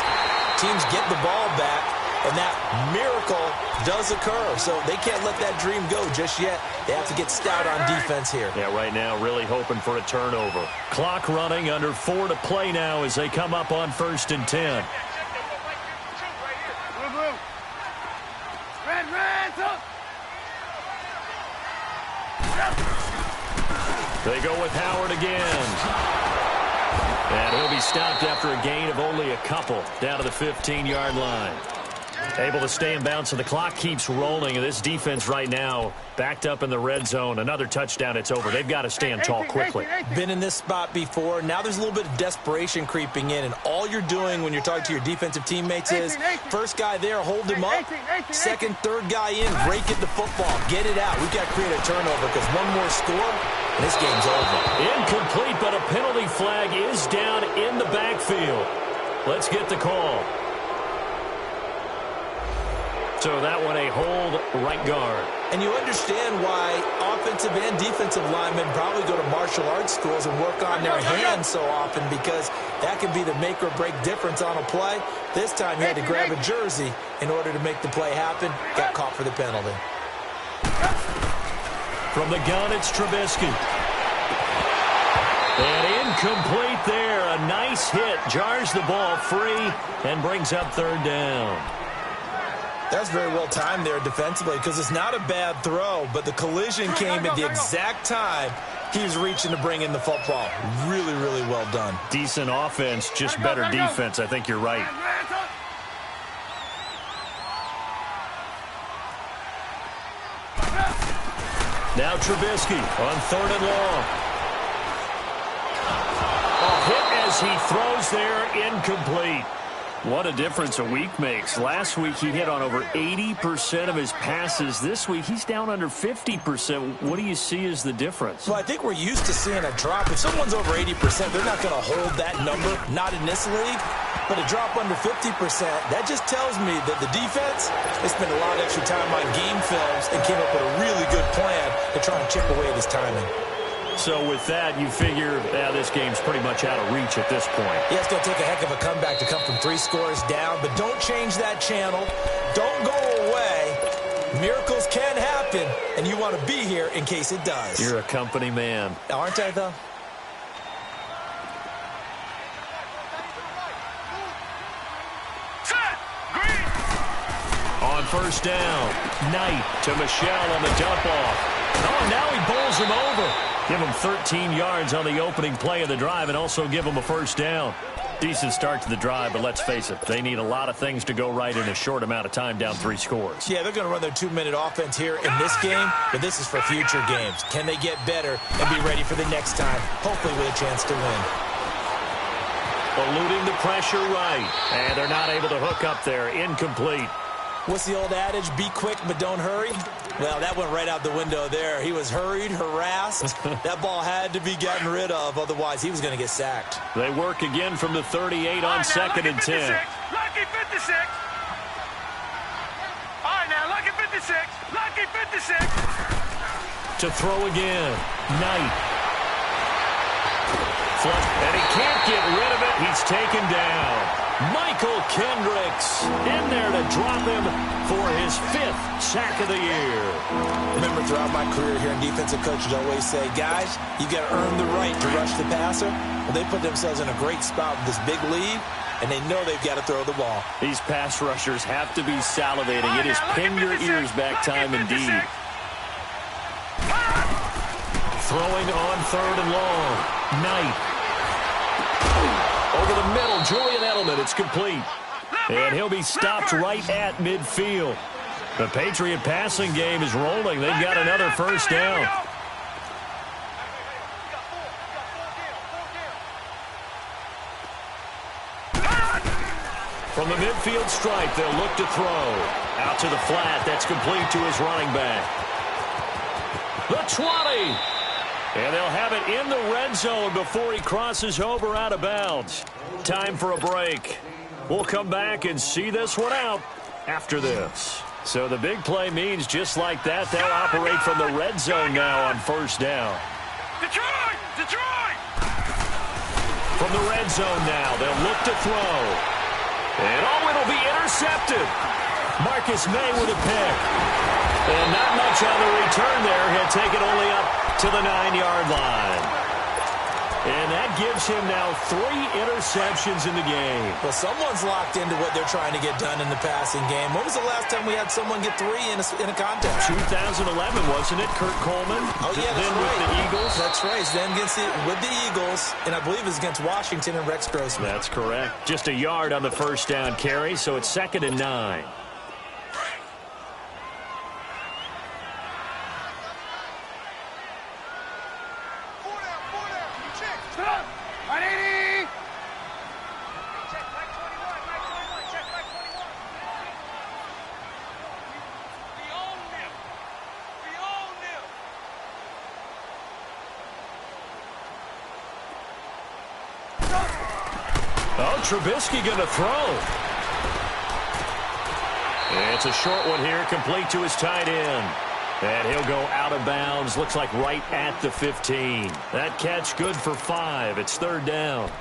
Teams get the ball back, and that miracle does occur. So they can't let that dream go just yet. They have to get stout on defense here. Yeah, right now really hoping for a turnover. Clock running, under 4 to play now as they come up on 1st and 10. They go with Howard again. And he'll be stopped after a gain of only a couple down to the 15-yard line. Able to stay in bounds, so the clock keeps rolling. And this defense right now backed up in the red zone. Another touchdown, it's over. They've got to stand tall quickly. Been in this spot before. Now there's a little bit of desperation creeping in. And all you're doing when you're talking to your defensive teammates is first guy there, hold him up. Second, third guy in, break it the football. Get it out. We've got to create a turnover because one more score, and this game's over. Incomplete, but a penalty flag is down in the backfield. Let's get the call. So that one a hold right guard. And you understand why offensive and defensive linemen probably go to martial arts schools and work on their hands so often, because that can be the make or break difference on a play. This time he had to grab a jersey in order to make the play happen. Got caught for the penalty. From the gun, it's Trubisky. And incomplete there. A nice hit. Jars the ball free and brings up 3rd down. That's very well timed there defensively, because it's not a bad throw, but the collision came at the exact time he was reaching to bring in the football. Really, really well done. Decent offense, just better defense. I think you're right. Now Trubisky on 3rd and long. A hit as he throws there, incomplete. What a difference a week makes. Last week he hit on over 80% of his passes. This week he's down under 50%. What do you see as the difference? Well, I think we're used to seeing a drop. If someone's over 80%, they're not going to hold that number, not in this league. But a drop under 50%, that just tells me that the defense, they spent a lot of extra time on game films and came up with a really good plan to try and chip away at his timing. So with that, you figure this game's pretty much out of reach at this point. Yeah, it's going to take a heck of a comeback to come from 3 scores down, but don't change that channel. Don't go away. Miracles can happen, and you want to be here in case it does. You're a company man. Aren't I, though? Set. Green. On first down, Knight to Michelle on the dump-off. Oh, now he bowls him over. Give him 13 yards on the opening play of the drive and also give him a first down. Decent start to the drive, but let's face it, they need a lot of things to go right in a short amount of time down 3 scores. Yeah, they're going to run their 2-minute offense here in this game, but this is for future games. Can they get better and be ready for the next time, hopefully with a chance to win? Eluding the pressure right, and they're not able to hook up there. Incomplete. What's the old adage? Be quick, but don't hurry. Well, that went right out the window there. He was hurried, harassed. That ball had to be gotten rid of, otherwise he was going to get sacked. They work again from the 38 on second and 10. Lucky 56. All right, now, lucky 56. Lucky 56. To throw again. Knight. And he can't get rid of it. He's taken down. Michael Kendricks in there to drop him for his 5th sack of the year. Remember, throughout my career here in defensive coaches always say, guys, you got to earn the right to rush the passer. Well, they put themselves in a great spot with this big lead, and they know they've got to throw the ball. These pass rushers have to be salivating. It is pin your ears back time indeed. Throwing on 3rd and long. Knight. Over the middle, Julian Edelman, it's complete. And he'll be stopped right at midfield. The Patriot passing game is rolling. They've got another first down. From the midfield stripe, they'll look to throw. Out to the flat, that's complete to his running back. The 20. And they'll have it in the red zone before he crosses over out of bounds. Time for a break. We'll come back and see this one out after this. So the big play means just like that, they'll operate from the red zone now on first down. Detroit! Detroit! From the red zone now, they'll look to throw. And it'll be intercepted. Marcus May with a pick. And not much on the return there. He'll take it only up to the 9-yard line. And that gives him now 3 interceptions in the game. Well, someone's locked into what they're trying to get done in the passing game. When was the last time we had someone get 3 in a contest? 2011, wasn't it? Kurt Coleman? Oh, yeah, that's then right. with the Eagles. That's right. Then with the Eagles, and I believe it's against Washington and Rex Grossman. That's correct. Just a yard on the first down carry, so it's 2nd and 9. Trubisky going to throw. It's a short one here, complete to his tight end. And he'll go out of bounds, looks like right at the 15. That catch good for 5. It's 3rd down.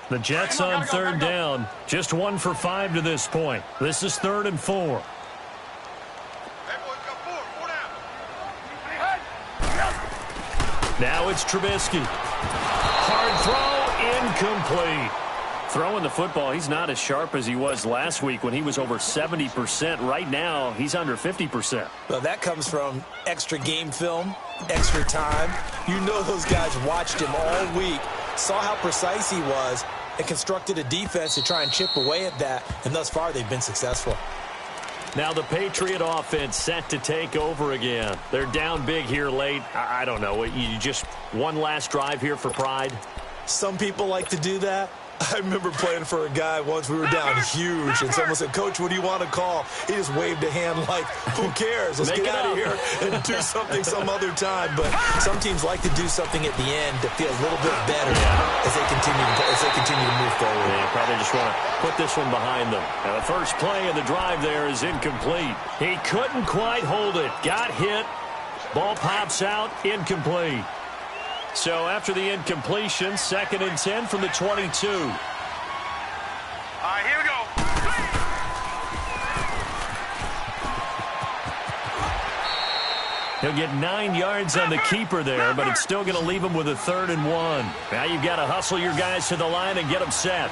The Jets on 3rd down. Just 1 for 5 to this point. This is 3rd and 4. Now it's Trubisky. Hard throw, incomplete. Throwing the football, he's not as sharp as he was last week when he was over 70%. Right now, he's under 50%. Well, that comes from extra game film, extra time. You know those guys watched him all week, saw how precise he was, and constructed a defense to try and chip away at that. And thus far, they've been successful. Now the Patriot offense set to take over again. They're down big here late. I don't know. You just one last drive here for pride? Some people like to do that. I remember playing for a guy once. We were down huge, and someone said, "Coach, what do you want to call?" He just waved a hand like, "Who cares? Let's get out of here and do something some other time." But some teams like to do something at the end to feel a little bit better as they continue to move forward. Yeah, probably just want to put this one behind them. Now the first play of the drive there is incomplete. He couldn't quite hold it. Got hit. Ball pops out. Incomplete. So after the incompletion, 2nd and 10 from the 22. All right, here we go. He'll get 9 yards on the keeper there, but it's still going to leave him with a 3rd and 1. Now you've got to hustle your guys to the line and get them set.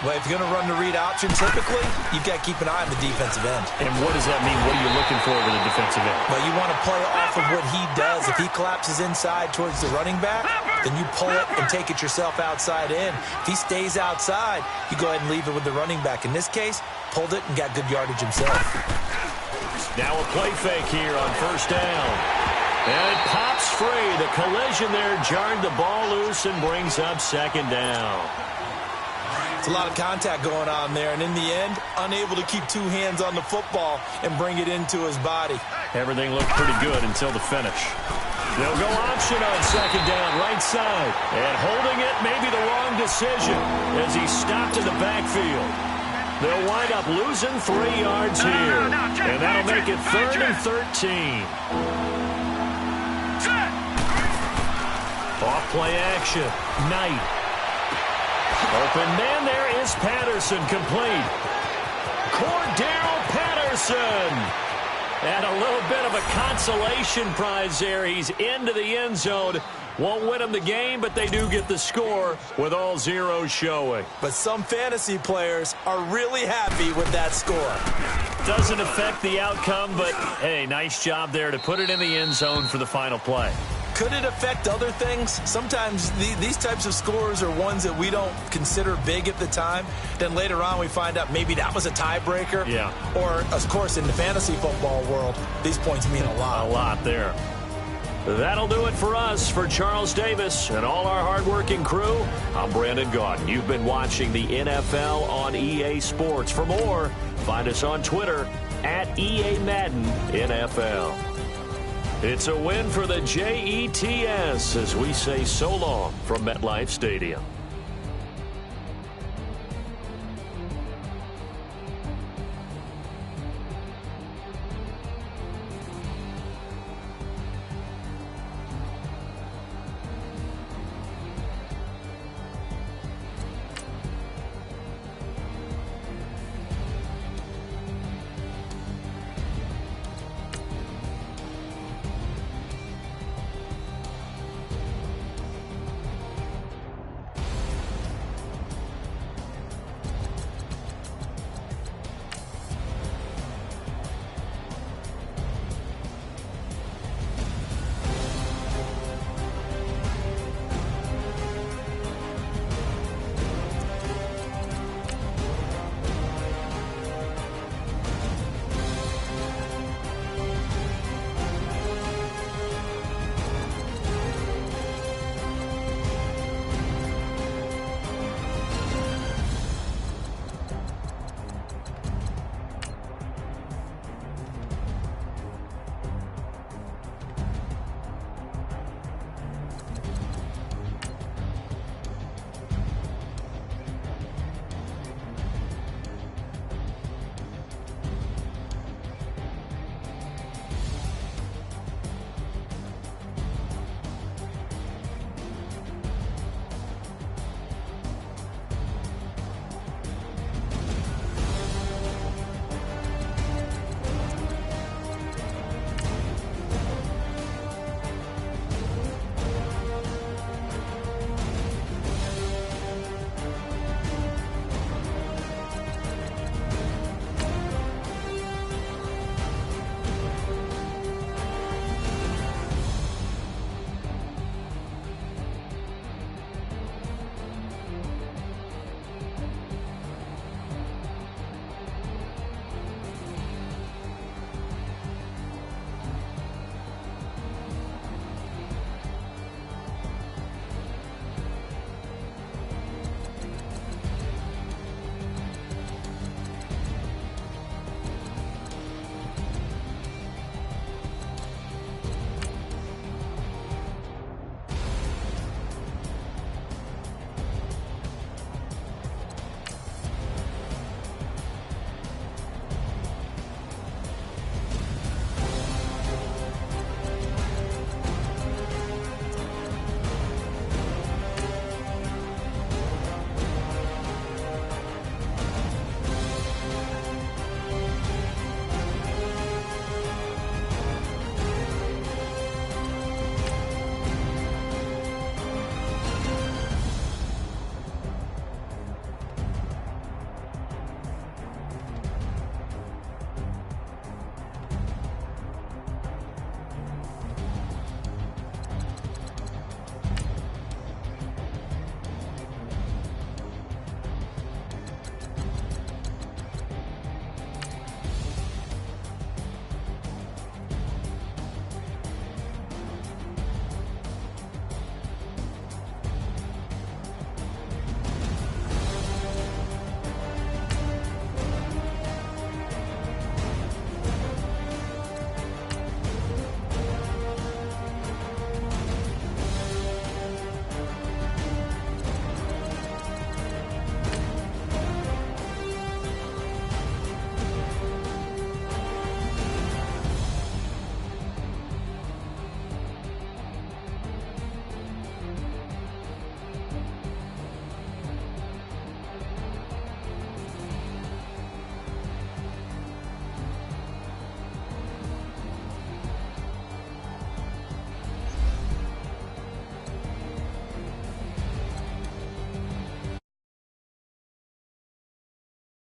Well, if you're going to run the read option, typically, you've got to keep an eye on the defensive end. And what does that mean? What are you looking for with the defensive end? Well, you want to play off of what he does. If he collapses inside towards the running back, then you pull it and take it yourself outside in. If he stays outside, you go ahead and leave it with the running back. In this case, pulled it and got good yardage himself. Now a play fake here on 1st down. And it pops free. The collision there jarred the ball loose and brings up 2nd down. It's a lot of contact going on there, and in the end, unable to keep 2 hands on the football and bring it into his body. Everything looked pretty good until the finish. They'll go option on 2nd down, right side. And holding it may be the wrong decision as he stopped in the backfield. They'll wind up losing 3 yards here. And that'll make it 3rd and 13. Off play action. Knight. Open man there is Patterson, complete. Cordell Patterson. And a little bit of a consolation prize there. He's into the end zone. Won't win them the game, but they do get the score with all zeros showing. But some fantasy players are really happy with that score. Doesn't affect the outcome, but, hey, nice job there to put it in the end zone for the final play. Could it affect other things? Sometimes these types of scores are ones that we don't consider big at the time. Then later on we find out maybe that was a tiebreaker. Yeah. Or, of course, in the fantasy football world, these points mean a lot. A lot there. That'll do it for us. For Charles Davis and all our hardworking crew, I'm Brandon Gaudin. You've been watching the NFL on EA Sports. For more, find us on Twitter at EA Madden NFL. It's a win for the Jets as we say so long from MetLife Stadium.